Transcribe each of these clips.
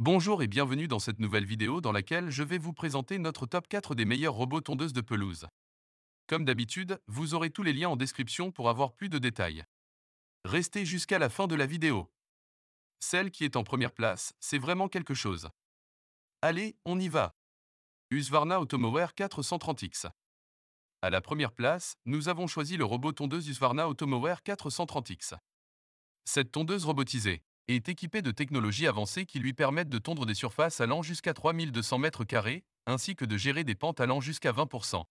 Bonjour et bienvenue dans cette nouvelle vidéo dans laquelle je vais vous présenter notre top 4 des meilleures robots tondeuses de pelouse. Comme d'habitude, vous aurez tous les liens en description pour avoir plus de détails. Restez jusqu'à la fin de la vidéo. Celle qui est en première place, c'est vraiment quelque chose. Allez, on y va. Husqvarna Automower 430X. À la première place, nous avons choisi le robot tondeuse Husqvarna Automower 430X. Cette tondeuse robotisée est équipée de technologies avancées qui lui permettent de tondre des surfaces allant jusqu'à 3200 mètres carrés, ainsi que de gérer des pentes allant jusqu'à 20%.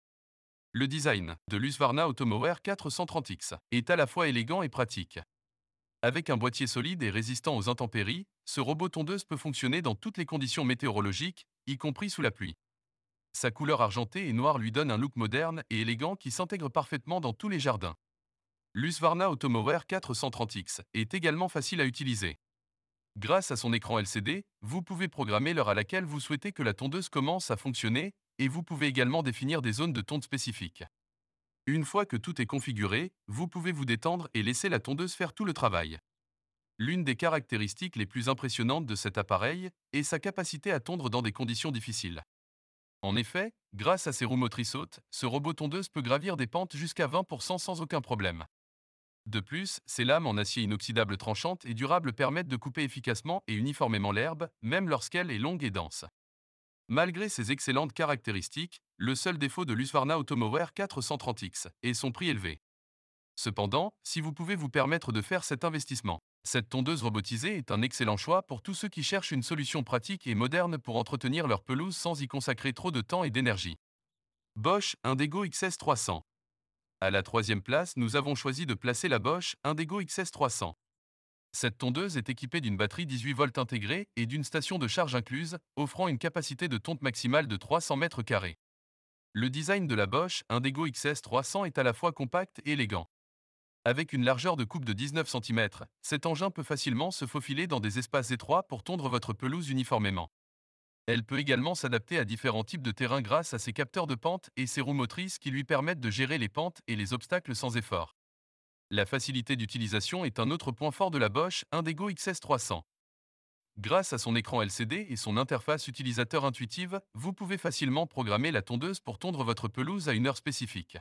Le design de l'Husqvarna Automower 430X est à la fois élégant et pratique. Avec un boîtier solide et résistant aux intempéries, ce robot tondeuse peut fonctionner dans toutes les conditions météorologiques, y compris sous la pluie. Sa couleur argentée et noire lui donne un look moderne et élégant qui s'intègre parfaitement dans tous les jardins. L'Husqvarna Automower 430X est également facile à utiliser. Grâce à son écran LCD, vous pouvez programmer l'heure à laquelle vous souhaitez que la tondeuse commence à fonctionner, et vous pouvez également définir des zones de tonte spécifiques. Une fois que tout est configuré, vous pouvez vous détendre et laisser la tondeuse faire tout le travail. L'une des caractéristiques les plus impressionnantes de cet appareil est sa capacité à tondre dans des conditions difficiles. En effet, grâce à ses roues motrices hautes, ce robot tondeuse peut gravir des pentes jusqu'à 20% sans aucun problème. De plus, ces lames en acier inoxydable tranchantes et durables permettent de couper efficacement et uniformément l'herbe, même lorsqu'elle est longue et dense. Malgré ces excellentes caractéristiques, le seul défaut de l'Husqvarna Automower 430X est son prix élevé. Cependant, si vous pouvez vous permettre de faire cet investissement, cette tondeuse robotisée est un excellent choix pour tous ceux qui cherchent une solution pratique et moderne pour entretenir leur pelouse sans y consacrer trop de temps et d'énergie. Bosch Indego XS300. À la troisième place, nous avons choisi de placer la Bosch Indego XS300. Cette tondeuse est équipée d'une batterie 18 volts intégrée et d'une station de charge incluse, offrant une capacité de tonte maximale de 300 mètres carrés. Le design de la Bosch Indego XS300 est à la fois compact et élégant. Avec une largeur de coupe de 19 cm, cet engin peut facilement se faufiler dans des espaces étroits pour tondre votre pelouse uniformément. Elle peut également s'adapter à différents types de terrains grâce à ses capteurs de pente et ses roues motrices qui lui permettent de gérer les pentes et les obstacles sans effort. La facilité d'utilisation est un autre point fort de la Bosch Indego XS300. Grâce à son écran LCD et son interface utilisateur intuitive, vous pouvez facilement programmer la tondeuse pour tondre votre pelouse à une heure spécifique.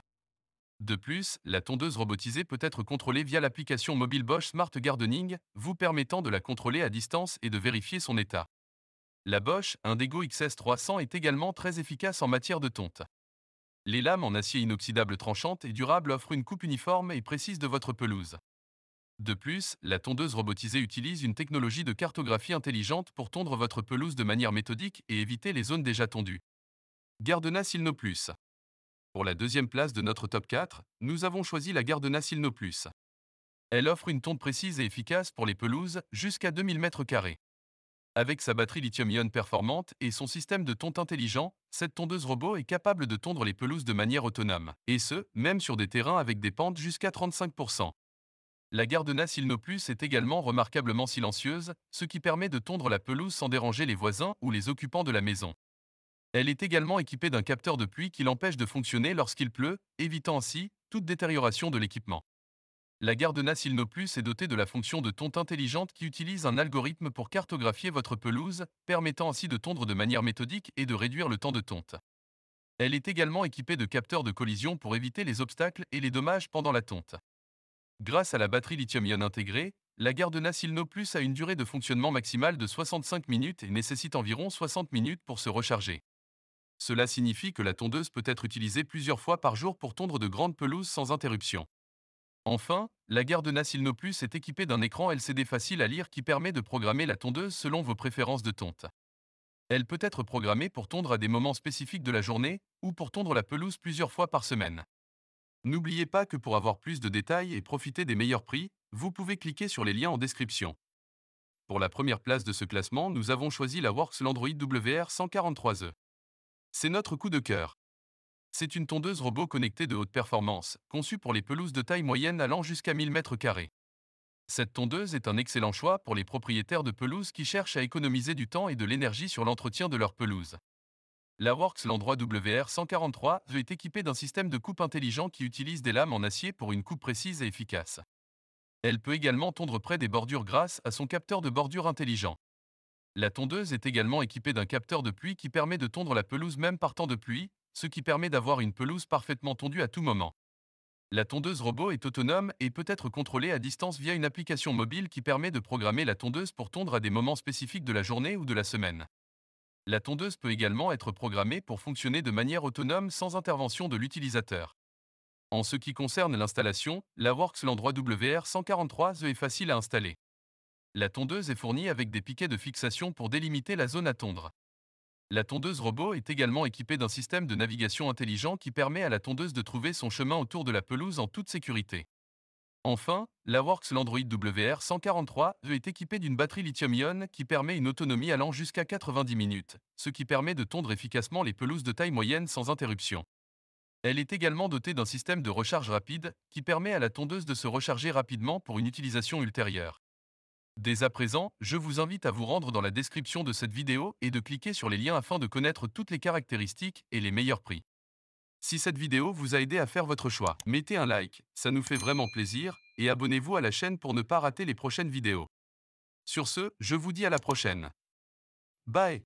De plus, la tondeuse robotisée peut être contrôlée via l'application mobile Bosch Smart Gardening, vous permettant de la contrôler à distance et de vérifier son état. La Bosch Indego XS300 est également très efficace en matière de tonte. Les lames en acier inoxydable tranchantes et durables offrent une coupe uniforme et précise de votre pelouse. De plus, la tondeuse robotisée utilise une technologie de cartographie intelligente pour tondre votre pelouse de manière méthodique et éviter les zones déjà tondues. Gardena Silno Plus. Pour la deuxième place de notre top 4, nous avons choisi la Gardena Silno Plus. Elle offre une tonte précise et efficace pour les pelouses jusqu'à 2000 m². Avec sa batterie lithium-ion performante et son système de tonte intelligent, cette tondeuse robot est capable de tondre les pelouses de manière autonome, et ce, même sur des terrains avec des pentes jusqu'à 35%. La Gardena Silno Plus est également remarquablement silencieuse, ce qui permet de tondre la pelouse sans déranger les voisins ou les occupants de la maison. Elle est également équipée d'un capteur de pluie qui l'empêche de fonctionner lorsqu'il pleut, évitant ainsi toute détérioration de l'équipement. La Gardena Silno Plus est dotée de la fonction de tonte intelligente qui utilise un algorithme pour cartographier votre pelouse, permettant ainsi de tondre de manière méthodique et de réduire le temps de tonte. Elle est également équipée de capteurs de collision pour éviter les obstacles et les dommages pendant la tonte. Grâce à la batterie lithium-ion intégrée, la Gardena Silno Plus a une durée de fonctionnement maximale de 65 minutes et nécessite environ 60 minutes pour se recharger. Cela signifie que la tondeuse peut être utilisée plusieurs fois par jour pour tondre de grandes pelouses sans interruption. Enfin, la Gardena Silno Plus est équipée d'un écran LCD facile à lire qui permet de programmer la tondeuse selon vos préférences de tonte. Elle peut être programmée pour tondre à des moments spécifiques de la journée ou pour tondre la pelouse plusieurs fois par semaine. N'oubliez pas que pour avoir plus de détails et profiter des meilleurs prix, vous pouvez cliquer sur les liens en description. Pour la première place de ce classement, nous avons choisi la Works Landroid WR143E. C'est notre coup de cœur. C'est une tondeuse robot connectée de haute performance, conçue pour les pelouses de taille moyenne allant jusqu'à 1000 m². Cette tondeuse est un excellent choix pour les propriétaires de pelouses qui cherchent à économiser du temps et de l'énergie sur l'entretien de leur pelouse. La Works Landroid WR143 est équipée d'un système de coupe intelligent qui utilise des lames en acier pour une coupe précise et efficace. Elle peut également tondre près des bordures grâce à son capteur de bordure intelligent. La tondeuse est également équipée d'un capteur de pluie qui permet de tondre la pelouse même par temps de pluie, ce qui permet d'avoir une pelouse parfaitement tondue à tout moment. La tondeuse robot est autonome et peut être contrôlée à distance via une application mobile qui permet de programmer la tondeuse pour tondre à des moments spécifiques de la journée ou de la semaine. La tondeuse peut également être programmée pour fonctionner de manière autonome sans intervention de l'utilisateur. En ce qui concerne l'installation, la Worksland WR143E est facile à installer. La tondeuse est fournie avec des piquets de fixation pour délimiter la zone à tondre. La tondeuse robot est également équipée d'un système de navigation intelligent qui permet à la tondeuse de trouver son chemin autour de la pelouse en toute sécurité. Enfin, la Works Landroid WR143E est équipée d'une batterie lithium-ion qui permet une autonomie allant jusqu'à 90 minutes, ce qui permet de tondre efficacement les pelouses de taille moyenne sans interruption. Elle est également dotée d'un système de recharge rapide qui permet à la tondeuse de se recharger rapidement pour une utilisation ultérieure. Dès à présent, je vous invite à vous rendre dans la description de cette vidéo et de cliquer sur les liens afin de connaître toutes les caractéristiques et les meilleurs prix. Si cette vidéo vous a aidé à faire votre choix, mettez un like, ça nous fait vraiment plaisir, et abonnez-vous à la chaîne pour ne pas rater les prochaines vidéos. Sur ce, je vous dis à la prochaine. Bye!